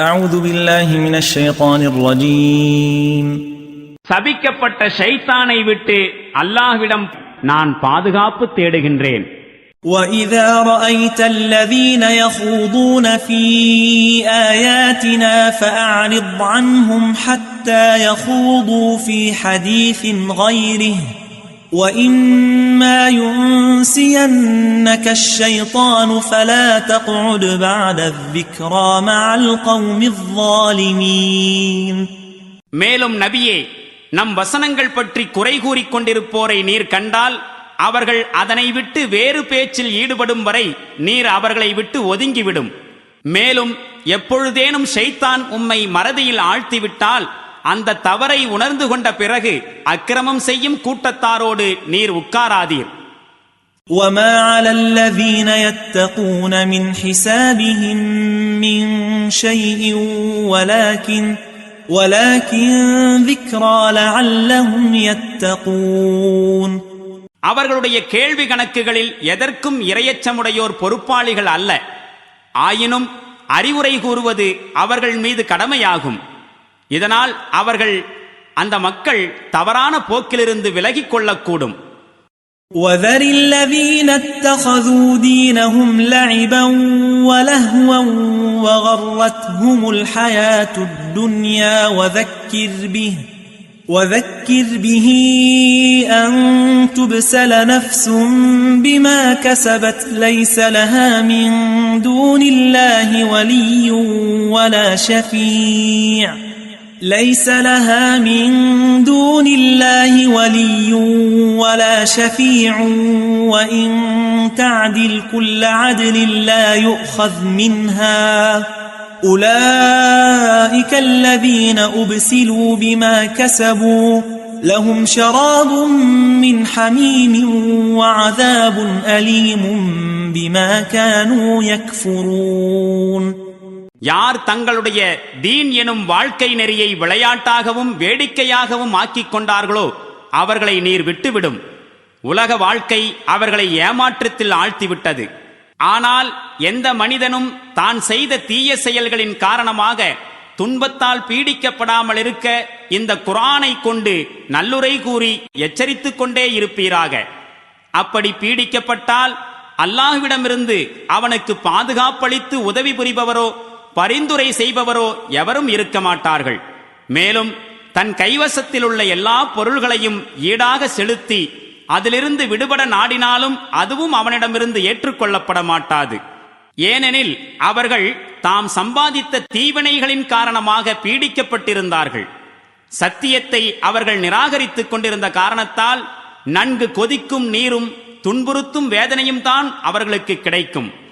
أعوذ بالله من الشيطان الرجيم சபிக்கப்பட்ட ஷைத்தானை விட்டு அல்லாஹ்விடம் நான் பாதுகாப்பு தேடுகின்றேன். وَإِذَا رَأَيْتَ الَّذِينَ يَخُوضُونَ فِي آيَاتِنَا فَأَعْرِضْ عَنْهُمْ حَتَّى يَخُوضُوا فِي حَدِيثٍ غَيْرِهِ وَإِمَّا يُنْسِيَنَّكَ الشَّيْطَانُ فَلَا تَقْعُدْ بَعْدَ الذِّكْرَى مَعَ الْقَوْمِ الظَّالِمِينَ. மேலும் நபியே, நம் வசனங்கள் பற்றி குறை கூறிக் கொண்டிருப்போரை நீர் கண்டால் அவர்கள் அதனை விட்டு வேறு பேச்சில் ஈடுபடும் வரை நீர் அவர்களை விட்டு ஒதுங்கிவிடும். மேலும் எப்பொழுதேனும் ஷைத்தான் உம்மை மறதியில் ஆழ்த்திவிட்டால் அந்த தவறை உணர்ந்து கொண்ட பிறகு அக்கிரமம் செய்யும் கூட்டத்தாரோடு நீர் உட்காராதீர். وَمَا عَلَى الَّذِينَ يَتَّقُونَ مِنْ حِسَابِهِمْ مِنْ شَيْءٍ وَلَكِنْ ذِكْرَى لَعَلَّهُمْ يَتَّقُونَ. அவர்களுடைய கேள்வி கணக்குகளில் எதற்கும் இரையச்சமுடையோர் பொறுப்பாளிகள் அல்ல. ஆயினும் அறிவுரை கூறுவது அவர்கள் மீது கடமையாகும். இதனால் அவர்கள் அந்த மக்கள் தவறான போக்கிலிருந்து விலகிக் கொள்ளக்கூடும். وَذَرِ الَّذِينَ اتَّخَذُوا دِينَهُمْ لَعِبًا وَلَهْوًا وَغَرَّتْهُمُ الْحَيَاةُ الدُّنْيَا وَذَكِّرْ بِهِ أَن تُبْسَلَ نَفْسٌ بِمَا كَسَبَتْ لَيْسَ لَهَا مِن دُونِ اللَّهِ وَلِيٌّ وَلَا شَفِيعٌ وَإِن تَعْدِلْ كُلَّ عَدْلٍ لَّا يُؤْخَذْ مِنْهَا أُولَئِكَ الَّذِينَ أُبْسِلُوا بِمَا كَسَبُوا لَهُمْ شَرَابٌ مِّنْ حَمِيمٍ وَعَذَابٌ أَلِيمٌ بِمَا كَانُوا يَكْفُرُونَ. யார் தங்களுடைய தீன் எனும் வாழ்க்கை நெறியை விளையாட்டாகவும் வேடிக்கையாகவும் ஆக்கிக் கொண்டார்களோ அவர்களை நீர் விட்டுவிடும். உலக வாழ்க்கை அவர்களை ஏமாற்றத்தில் ஆழ்த்திவிட்டது. ஆனால் எந்த மனிதனும் தான் செய்த தீய செயல்களின் காரணமாக துன்பத்தால் பீடிக்கப்படாமல் இருக்க இந்த குர்ஆனை கொண்டு நல்லுரை கூறி எச்சரித்துக் கொண்டே இருப்பீராக. அப்படி பீடிக்கப்பட்டால் அல்லாஹ்விடமிருந்து அவனுக்கு பாதுகாப்பளித்து உதவி புரிபவரோ பரிந்துரை செய்பவரோ எவரும் இருக்க மாட்டார்கள். மேலும் தன் கைவசத்தில் உள்ள எல்லா பொருள்களையும் ஈடாக செலுத்தி அதிலிருந்து விடுபட நாடினாலும் அதுவும் அவனிடமிருந்து ஏற்றுக்கொள்ளப்பட மாட்டாது. ஏனெனில் அவர்கள் தாம் சம்பாதித்த தீவினைகளின் காரணமாக பீடிக்கப்பட்டிருந்தார்கள். சத்தியத்தை அவர்கள் நிராகரித்துக் கொண்டிருந்த காரணத்தால் நன்கு கொதிக்கும் நீரும் துன்புறுத்தும் வேதனையும் தான் அவர்களுக்கு கிடைக்கும்.